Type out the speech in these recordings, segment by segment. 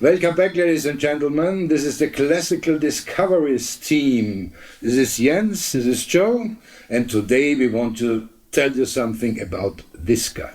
Welcome back, ladies and gentlemen. This is the Classical Discoveries team. This is Jens, this is Joe, and today we want to tell you something about this guy.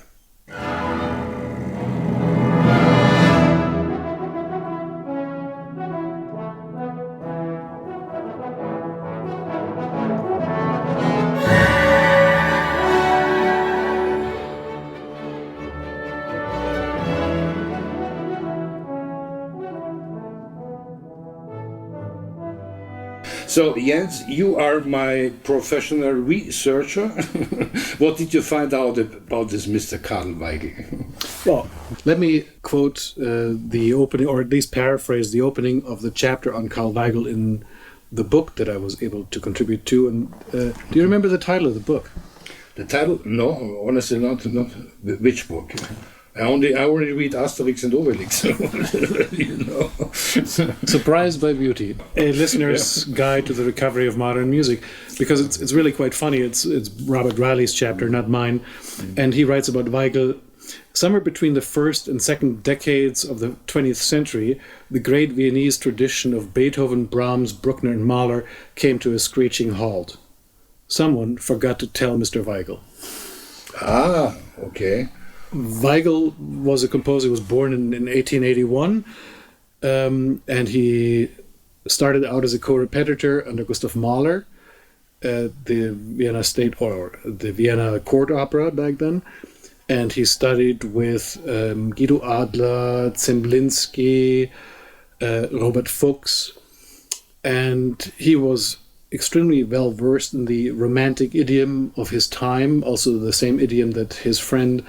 So Jens, you are my professional researcher. What did you find out about this Mr. KARL WEIGL? Well, let me quote the opening, or at least paraphrase the opening of the chapter on KARL WEIGL in the book that I was able to contribute to. And do you remember the title of the book? The title? No, honestly not. Which book? I only read Asterix and Obelix, you know. Surprised by Beauty, a listener's guide to the recovery of modern music, because it's really quite funny. It's Robert Riley's chapter, not mine, and he writes about Weigl. Somewhere between the first and second decades of the 20th century, the great Viennese tradition of Beethoven, Brahms, Bruckner, and Mahler came to a screeching halt. Someone forgot to tell Mr. Weigl. Ah, okay. Weigl was a composer who was born in 1881, and he started out as a co-repetitor under Gustav Mahler at the Vienna State, or the Vienna Court Opera back then, and he studied with Guido Adler, Zemlinsky, Robert Fuchs, and he was extremely well versed in the romantic idiom of his time, also the same idiom that his friend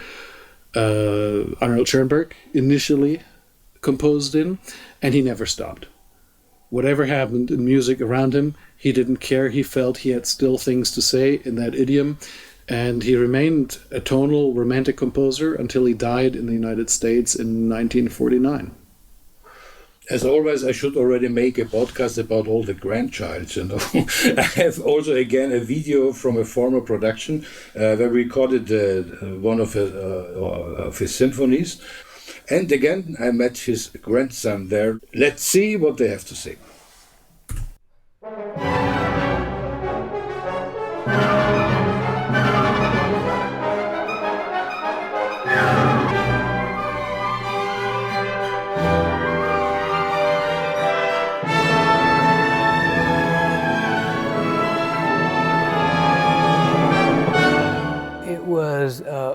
Arnold Schoenberg initially composed in, and he never stopped. Whatever happened in music around him, he didn't care. He felt he had still things to say in that idiom, and he remained a tonal romantic composer until he died in the United States in 1949. As always, I should already make a podcast about all the grandchilds, you know. I have also, again, a video from a former production where we recorded one of his symphonies. And again, I met his grandson there. Let's see what they have to say.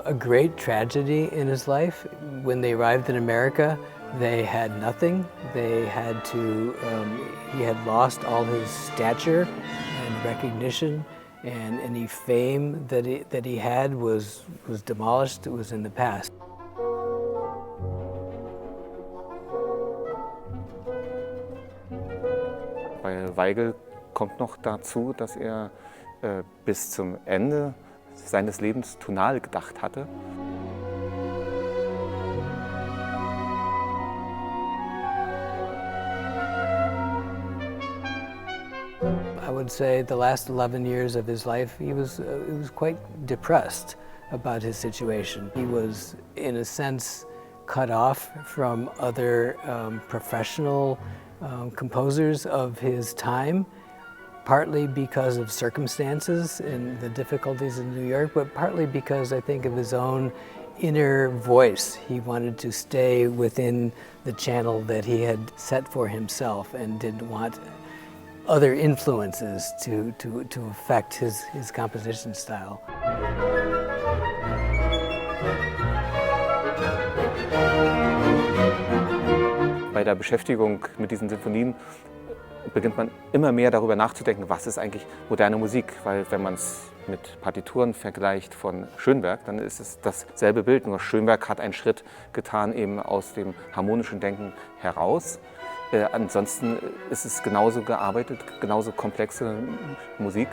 A great tragedy in his life. When they arrived in America, they had nothing. They had to, he had lost all his stature and recognition, and any fame that he had was demolished. It was in the past. Bei Weigl kommt noch dazu, dass er bis zum Ende seines Lebens tonal gedacht hatte. I would say the last 11 years of his life, he was quite depressed about his situation. He was, in a sense, cut off from other professional composers of his time, partly because of circumstances and the difficulties in New York, but partly because I think of his own inner voice. He wanted to stay within the channel that he had set for himself and didn't want other influences to affect his composition style. Bei der Beschäftigung mit diesen Symphonien beginnt man immer mehr darüber nachzudenken, was ist eigentlich moderne Musik, weil wenn man es mit Partituren vergleicht von Schönberg, dann ist es dasselbe Bild, nur Schönberg hat einen Schritt getan eben aus dem harmonischen Denken heraus. Ansonsten ist es genauso gearbeitet, genauso komplexe Musik.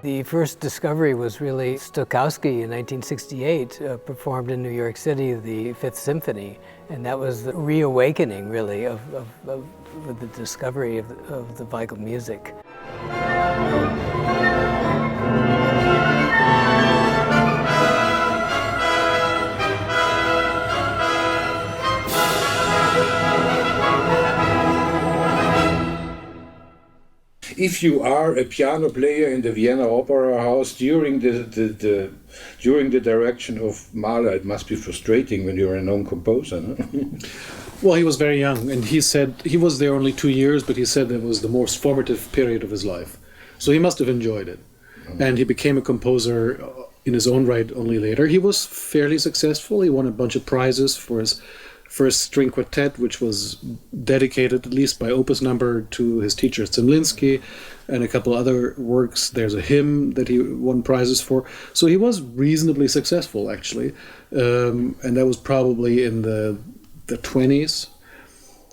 The first discovery was really Stokowski in 1968 performed in New York City the Fifth Symphony, and that was the reawakening really of the discovery of the Weigl music. if you are a piano player in the Vienna Opera House during the direction of Mahler, it must be frustrating when you're a known composer. No? Well, he was very young, and he said he was there only 2 years, but he said it was the most formative period of his life. So he must have enjoyed it. And he became a composer in his own right only later. He was fairly successful. He won a bunch of prizes for his first string quartet, which was dedicated, at least by opus number, to his teacher Zemlinsky, and a couple other works. There's a hymn that he won prizes for. So he was reasonably successful, actually. And that was probably in the 20s.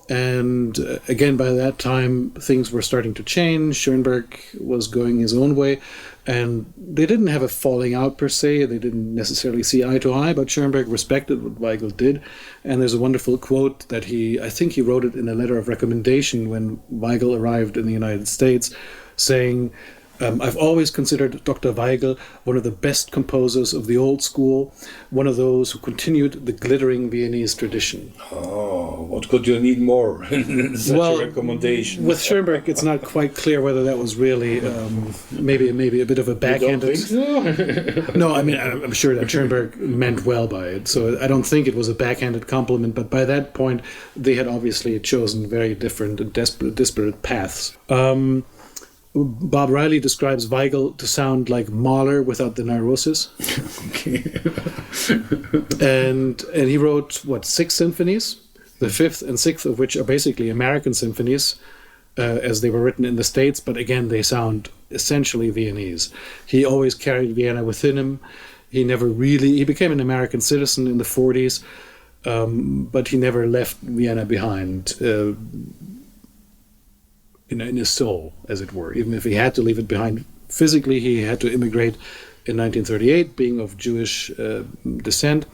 And again, by that time, things were starting to change. Schoenberg was going his own way. And they didn't have a falling out per se. They didn't necessarily see eye to eye, but Schoenberg respected what Weigl did. And there's a wonderful quote that I think he wrote it in a letter of recommendation when Weigl arrived in the United States, saying, I've always considered Dr. Weigl one of the best composers of the old school, one of those who continued the glittering Viennese tradition. Oh, what could you need more than such a recommendation? With Schoenberg, it's not quite clear whether that was really maybe a bit of a backhanded... You don't think so? No, I mean, I'm sure that Schoenberg meant well by it, so I don't think it was a backhanded compliment, but by that point, they had obviously chosen very different and disparate paths. Bob Riley describes Weigl to sound like Mahler without the neurosis. Okay. and he wrote, 6 symphonies, the 5th and 6th of which are basically American symphonies, as they were written in the States, but again, they sound essentially Viennese. He always carried Vienna within him. He became an American citizen in the 40s, but he never left Vienna behind. In his soul, as it were. Even if he had to leave it behind physically, he had to immigrate in 1938, being of Jewish descent.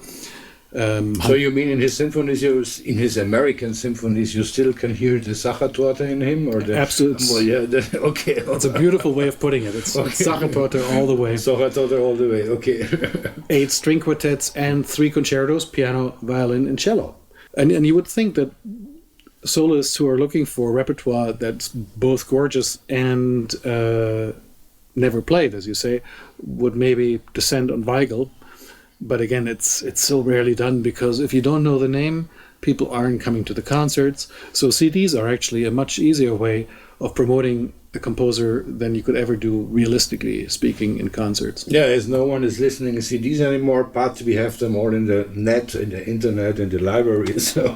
So you mean in his symphonies, in his American symphonies, you still can hear the Sachertorte in him? Or the, absolutely. Well, yeah, okay. It's a beautiful way of putting it. It's Sachertorte all the way. Sachertorte all the way, okay. 8 string quartets and 3 concertos, piano, violin, and cello. And you would think that soloists who are looking for repertoire that's both gorgeous and never played, as you say, would maybe descend on Weigl. But again, it's so rarely done because if you don't know the name, people aren't coming to the concerts. So CDs are actually a much easier way of promoting a composer than you could ever do, realistically speaking, in concerts. Yeah, as no one is listening to CDs anymore, but we have them all in the net, in the internet, in the library. So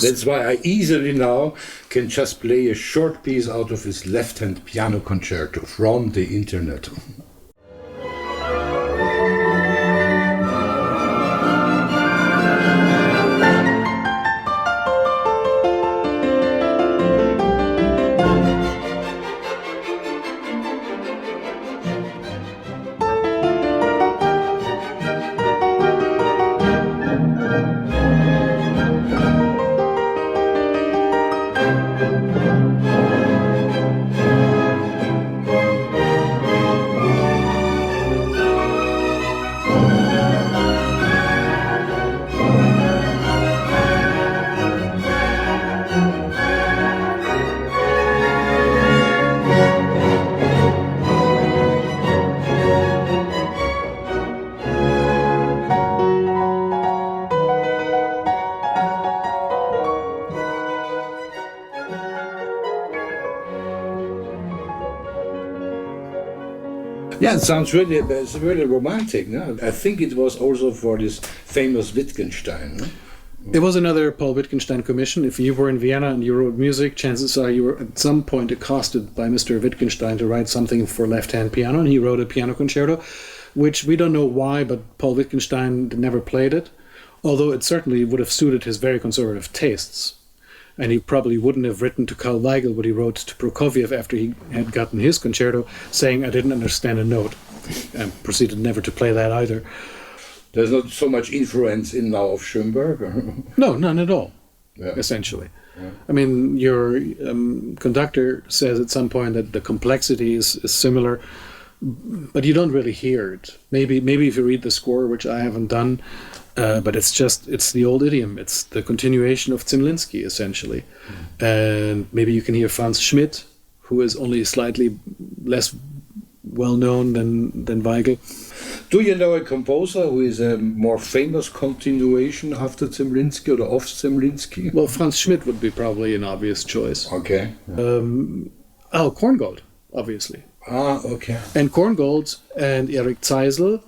that's why I easily now can just play a short piece out of his left-hand piano concerto from the internet. Yeah, it sounds it's really romantic. No? I think it was also for this famous Wittgenstein. No? It was another Paul Wittgenstein commission. If you were in Vienna and you wrote music, chances are you were at some point accosted by Mr. Wittgenstein to write something for left-hand piano, and he wrote a piano concerto, which we don't know why, but Paul Wittgenstein never played it, although it certainly would have suited his very conservative tastes. And he probably wouldn't have written to KARL WEIGL what he wrote to Prokofiev after he had gotten his concerto, saying, I didn't understand a note, and proceeded never to play that either. There's not so much influence in now of Schoenberg? No, none at all, yeah. Essentially. Yeah. I mean, your conductor says at some point that the complexity is similar, but you don't really hear it. Maybe if you read the score, which I haven't done, but it's the old idiom. It's the continuation of Zemlinsky, essentially. And maybe you can hear Franz Schmidt, who is only slightly less well known than Weigl. Do you know a composer who is a more famous continuation after Zemlinsky or of Zemlinsky? Well, Franz Schmidt would be probably an obvious choice. Okay. Korngold, obviously. Ah, okay. And Korngold and Erich Zeisel,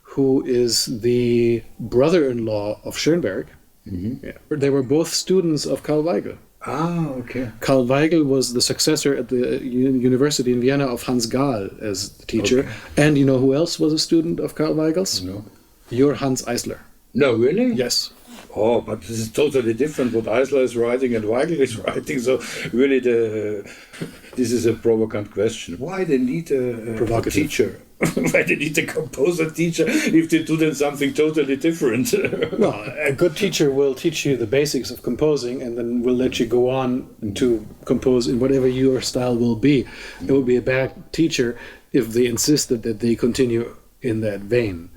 who is the brother-in-law of Schoenberg. Mm-hmm. Yeah. They were both students of KARL WEIGL. Ah, okay. KARL WEIGL was the successor at the University in Vienna of Hans Gahl as the teacher. Okay. And you know who else was a student of KARL WEIGL's? No. Your Hans Eisler. No, really? Yes. Oh, but this is totally different what Eisler is writing and Weigl is writing. So really this is a provocant question. Why they need a teacher? Why they need a composer teacher if they do then something totally different? Well, a good teacher will teach you the basics of composing and then will let you go on to compose in whatever your style will be. It would be a bad teacher if they insisted that they continue in that vein.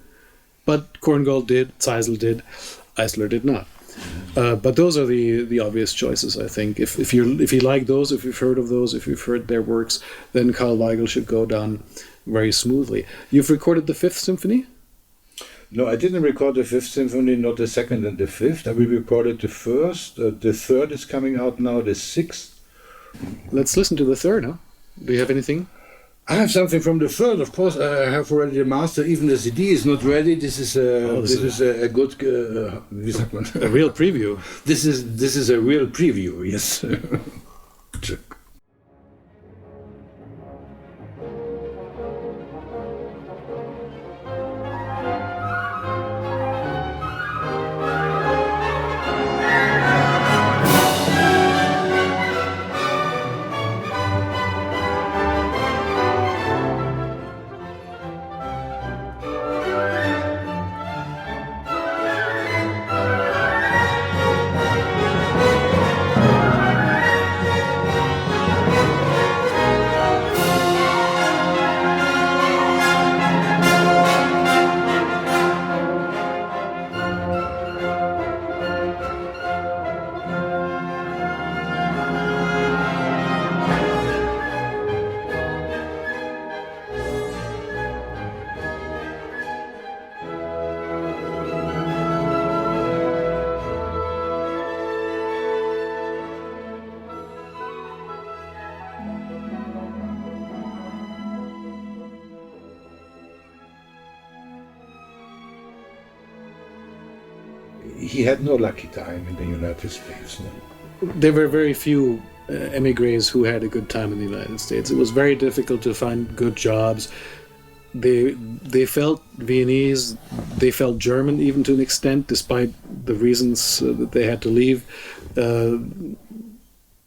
But Korngold did, Zeisel did, Eisler did not. But those are the obvious choices, I think. If you like those, if you've heard of those, if you've heard their works, then KARL WEIGL should go down very smoothly. You've recorded the Fifth Symphony? No, I didn't record the Fifth Symphony, not the second and the fifth. I recorded the first. The third is coming out now, the sixth. Let's listen to the third, huh? Do you have anything? I have something from the third, of course. I have already the master. Even the CD is not ready. This is a good. Wie sagt man? A real preview. This is a real preview. Yes. He had no lucky time in the United States. No? There were very few emigres who had a good time in the United States. It was very difficult to find good jobs. They felt Viennese, they felt German even to an extent, despite the reasons that they had to leave.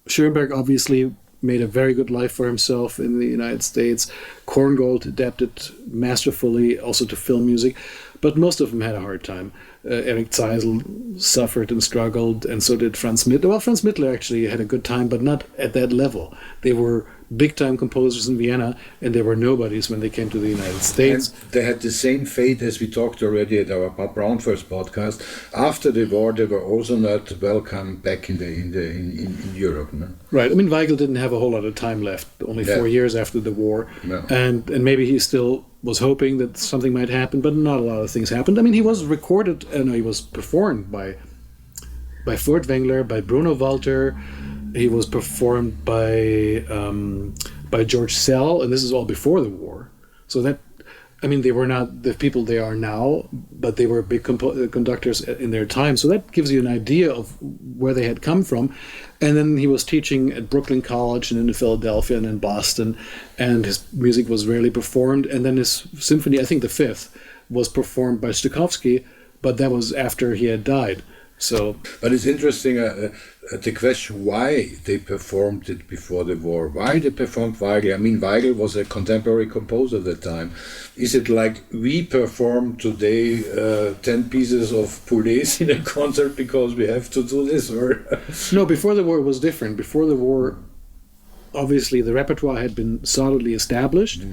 Schoenberg obviously made a very good life for himself in the United States. Korngold adapted masterfully also to film music, but most of them had a hard time. Erich Zeisel suffered and struggled, and so did Franz Schmidt. Well, Franz Schmidt actually had a good time, but not at that level. They were big-time composers in Vienna, and they were nobodies when they came to the United States. And they had the same fate as we talked already at our Braunfels podcast. After the war, they were also not welcome back in Europe. No? Right. I mean, Weigl didn't have a whole lot of time left. Only 4 years after the war, and maybe he still was hoping that something might happen, but not a lot of things happened. I mean, he was recorded, he was performed by Furtwängler, by Bruno Walter. He was performed by George Sell, and this is all before the war. So that, I mean, they were not the people they are now, but they were big conductors in their time. So that gives you an idea of where they had come from. And then he was teaching at Brooklyn College and in Philadelphia and in Boston, and his music was rarely performed. And then his symphony, I think the fifth, was performed by Stokowski, but that was after he had died. So, but it's interesting the question why they performed it before the war. Why they performed Weigl? I mean, Weigl was a contemporary composer at the time. Is it like we perform today 10 pieces of Poulet's in a concert because we have to do this? Or no, before the war it was different. Before the war, obviously the repertoire had been solidly established,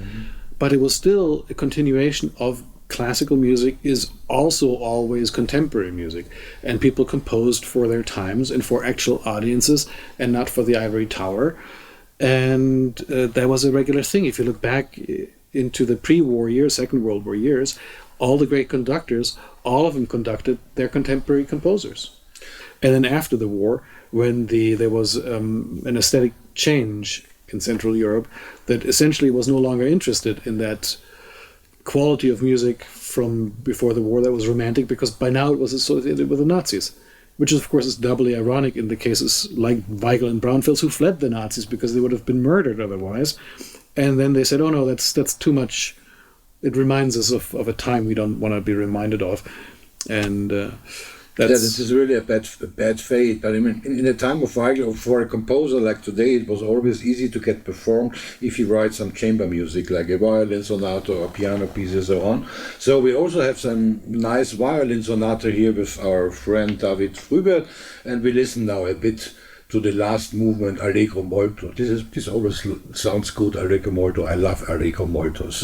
but it was still a continuation of classical music is also always contemporary music, and people composed for their times and for actual audiences and not for the ivory tower. And that was a regular thing. If you look back into the pre-war years, Second World War years, all the great conductors, all of them conducted their contemporary composers. And then after the war, when there was an aesthetic change in Central Europe that essentially was no longer interested in that quality of music from before the war that was romantic, because by now it was associated with the Nazis, which of course is doubly ironic in the cases like Weigl and Braunfels, who fled the Nazis because they would have been murdered otherwise. And then they said, oh no, that's too much. It reminds us of a time we don't want to be reminded of. And this is really a bad fate. But I mean, in the time of Weigl, for a composer like today, it was always easy to get performed if he writes some chamber music, like a violin sonata or piano piece and so on. So we also have some nice violin sonata here with our friend David Frühwirth, and we listen now a bit to the last movement, Allegro molto. This always sounds good, Allegro molto. I love Allegro moltos.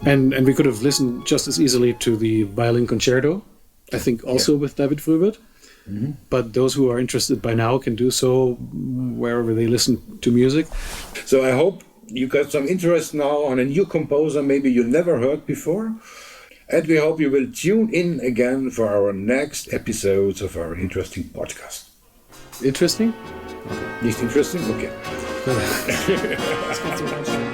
And we could have listened just as easily to the violin concerto, I think also with David Frühwirth. Mm-hmm. But those who are interested by now can do so wherever they listen to music. So I hope you got some interest now on a new composer maybe you never heard before. And we hope you will tune in again for our next episodes of our interesting podcast. Interesting? Nicht interesting? Okay. Das kannst du